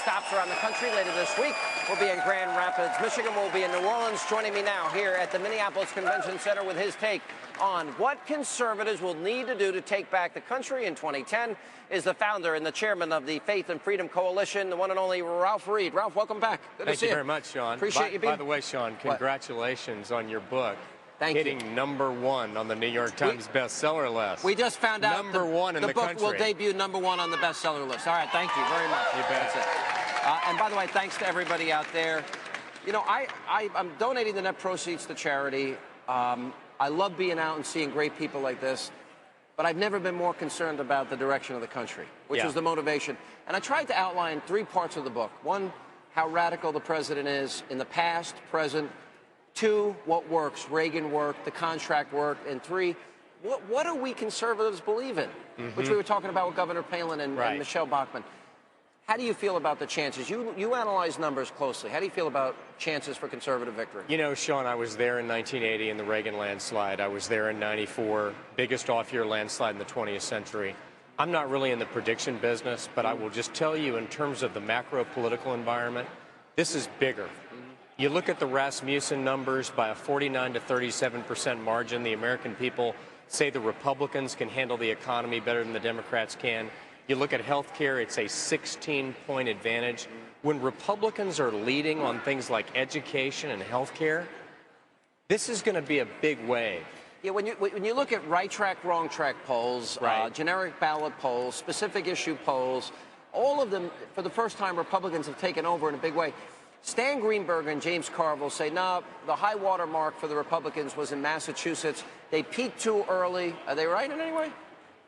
stops around the country later this week. We'll be in Grand Rapids, Michigan. We'll be in New Orleans. Joining me now here at the Minneapolis Convention Center with his take on what conservatives will need to do to take back the country in 2010 is the founder and the chairman of the Faith and Freedom Coalition, the one and only Ralph Reed. Ralph, welcome back. Good to see you. Thank you very much, Sean. Appreciate you being. By the way, Sean, congratulations on your book. Thank you. Hitting #1 on the New York Times bestseller list. We just found out #1 in the country. The book will debut #1 on the bestseller list. All right, thank you very much. You bet. That's it. And by the way, thanks to everybody out there. You know, I'm donating the net proceeds to charity. I love being out and seeing great people like this, but I've never been more concerned about the direction of the country, which was the motivation. And I tried to outline 3 parts of the book. 1, how radical the president is in the past, present. 2, what works. Reagan worked, the contract worked. And 3, what do we conservatives believe in? Which we were talking about with Governor Palin and Michelle Bachmann. How do you feel about the chances? You analyze numbers closely. How do you feel about chances for conservative victory? You know, Sean, I was there in 1980 in the Reagan landslide. I was there in '94, biggest off-year landslide in the 20th century. I'm not really in the prediction business, but I will just tell you in terms of the macro political environment, this is bigger. You look at the Rasmussen numbers by a 49 to 37% margin. The American people say the Republicans can handle the economy better than the Democrats can. You look at health care, it's a 16-point advantage. When Republicans are leading on things like education and health care, this is going to be a big wave. Yeah, when you look at right track, wrong track polls, generic ballot polls, specific issue polls, all of them, for the first time, Republicans have taken over in a big way. Stan Greenberg and James Carville say, no, the high water mark for the Republicans was in Massachusetts. They peaked too early. Are they right in any way?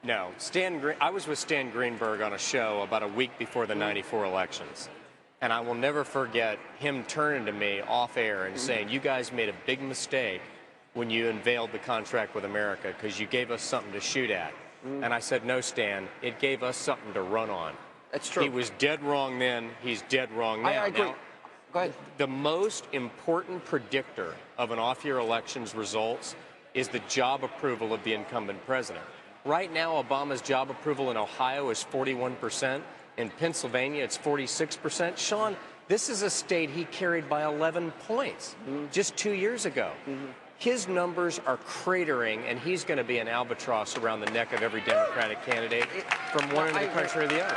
No. I was with Stan Greenberg on a show about a week before the '94 elections. And I will never forget him turning to me off air and saying, you guys made a big mistake when you unveiled the contract with America because you gave us something to shoot at. And I said, no, Stan, it gave us something to run on. That's true. He was dead wrong then. He's dead wrong now. I agree. Now, go ahead. The most important predictor of an off-year election's results is the job approval of the incumbent president. Right now, Obama's job approval in Ohio is 41%. In Pennsylvania, it's 46%. Sean, this is a state he carried by 11 points just 2 years ago. His numbers are cratering, and he's going to be an albatross around the neck of every Democratic candidate from one end of the country or the other.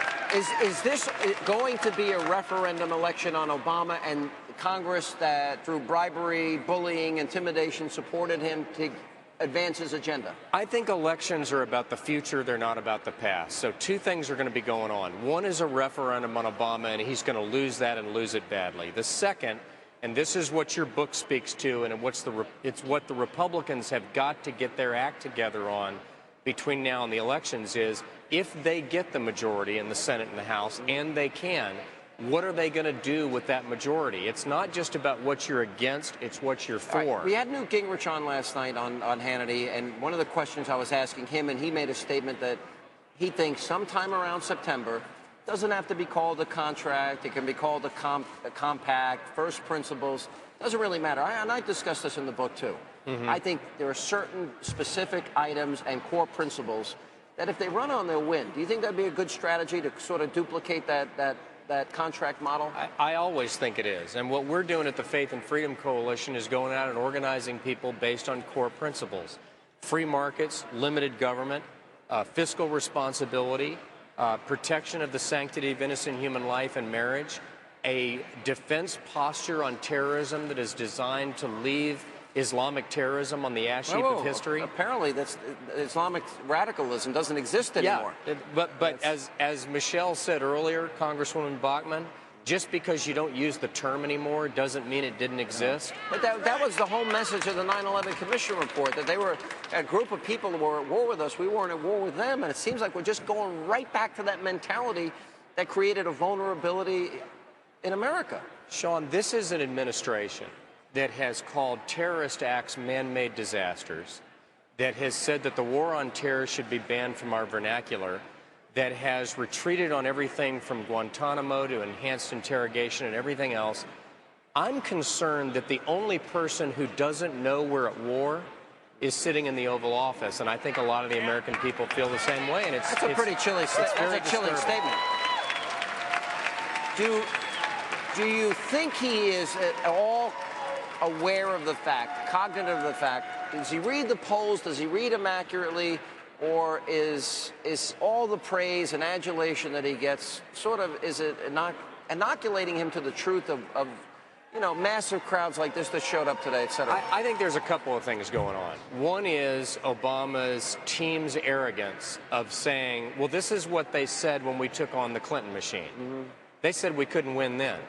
Is this going to be a referendum election on Obama and Congress that, through bribery, bullying, intimidation, supported him to advance his agenda? I think elections are about the future. They're not about the past. So 2 things are going to be going on. One is a referendum on Obama, and he's going to lose that and lose it badly. The second, and this is what your book speaks to, and it's what the Republicans have got to get their act together on between now and the elections is, if they get the majority in the Senate and the House, and they can, what are they going to do with that majority? It's not just about what you're against, it's what you're for. Right. We had Newt Gingrich on last night on Hannity, and one of the questions I was asking him, and he made a statement that he thinks sometime around September, doesn't have to be called a contract, it can be called a compact, first principles, doesn't really matter. And I discussed this in the book too. I think there are certain specific items and core principles that if they run on, they'll win. Do you think that'd be a good strategy to sort of duplicate that contract model? I always think it is. And what we're doing at the Faith and Freedom Coalition is going out and organizing people based on core principles. Free markets, limited government, fiscal responsibility, protection of the sanctity of innocent human life and marriage, a defense posture on terrorism that is designed to leave Islamic terrorism on the ash heap of history. Apparently, that's Islamic radicalism doesn't exist anymore. Yeah, but as Michelle said earlier, Congresswoman Bachmann, just because you don't use the term anymore doesn't mean it didn't exist. But that was the whole message of the 9/11 Commission report, that they were a group of people who were at war with us. We weren't at war with them, and it seems like we're just going right back to that mentality that created a vulnerability in America. Sean, this is an administration that has called terrorist acts man-made disasters, that has said that the war on terror should be banned from our vernacular, that has retreated on everything from Guantanamo to enhanced interrogation and everything else. I'm concerned that the only person who doesn't know we're at war is sitting in the Oval Office, and I think a lot of the American people feel the same way. And that's a pretty chilly statement. Do you think he is at all aware of the fact, cognitive of the fact? Does he read the polls? Does he read them accurately? Or is all the praise and adulation that he gets sort of, is it inoculating him to the truth of massive crowds like this that showed up today, et cetera? I think there's a couple of things going on. One is Obama's team's arrogance of saying, well, this is what they said when we took on the Clinton machine. Mm-hmm. They said we couldn't win then.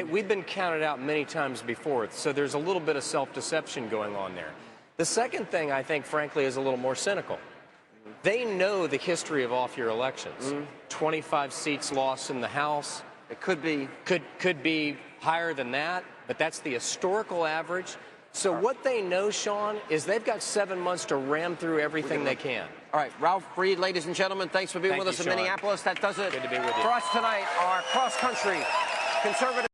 We've been counted out many times before, so there's a little bit of self-deception going on there. The second thing, I think, frankly, is a little more cynical. They know the history of off-year elections. Mm-hmm. 25 seats lost in the House. It could be higher than that, but that's the historical average. So what they know, Sean, is they've got 7 months to ram through everything they can. All right, Ralph Reed, ladies and gentlemen, thanks for being with us in Minneapolis. That does it Good to be with you. For us tonight, our cross-country conservative